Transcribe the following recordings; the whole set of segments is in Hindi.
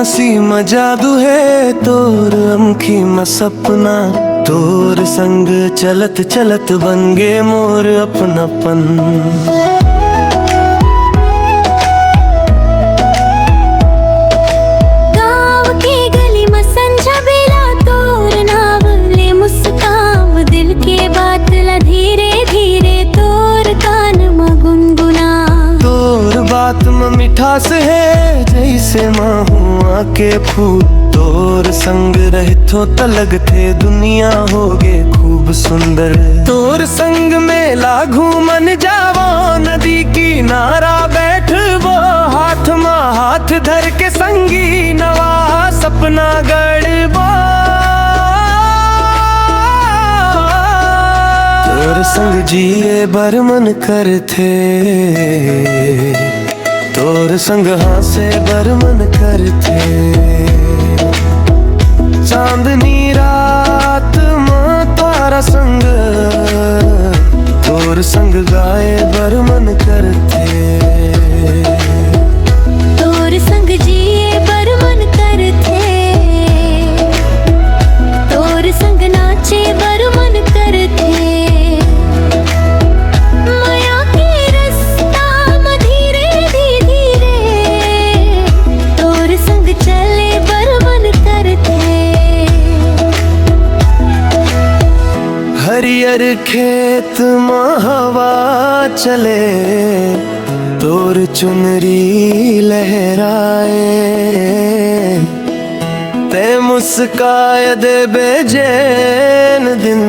सी मजादू है तोर अमखी म सपना, तोर संग चलत चलत बन गे मोर अपनापन। गाँव के गली में संझा बेला तोर नाव ले मुस्कान, दिल के बात ला धीरे धीरे तोर कान में गुनगुना। तोर बात में मिठास है जैसे महुआ के फूल, तोर संग रहतो त लगथे दुनिया होगे खूब सुंदर। तोर संग मेला घूमन जावो नदी किनारा बैठबो, हाथ में हाथ धर के संगी नवा सपना गढ़बो। तोर संग जिए बर मन करथे, तोर संग हासे बर मन करथे। चांदनी रात में तारा संग, तोर संग गाए बर मन करथे। तोर संग जिए बर मन करथे, तोर संग नाचे बर मन करथे। हरियर खेत में हवा चले, तोर चुनरी लहराए। ते मुस्काए दे बेचैन दिन,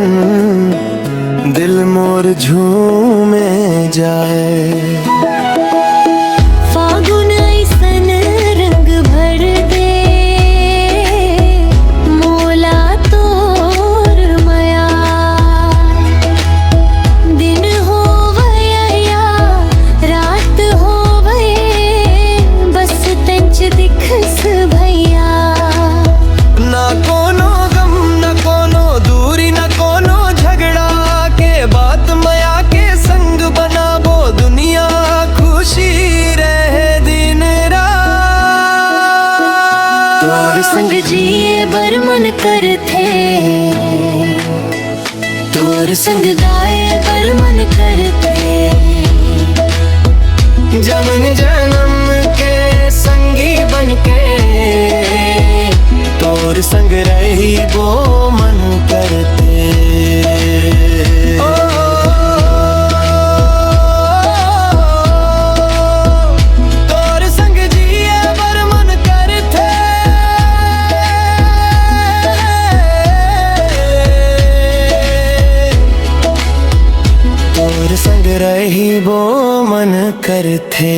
दिल मोर झूमे जाए। फागुन ऐसन रंग भर दे मोला तोर माया। दिन होवै या रात होवै, बस तंच दिखस भैया। ना कोनो गम ना कोनो दूरी ना कोनो झगड़ा के बात, माया के संग बनाबो दुनिया खुशी रहे दिन रात। तोर संग जिए बर मन करथे, तोर संग गाए बर मन करथे। जन्म जन्म के संगी बनके, तोर संग रही वो मन करते। तोर संग जिए बर मन करते, तोर संग रही वो मन करथे।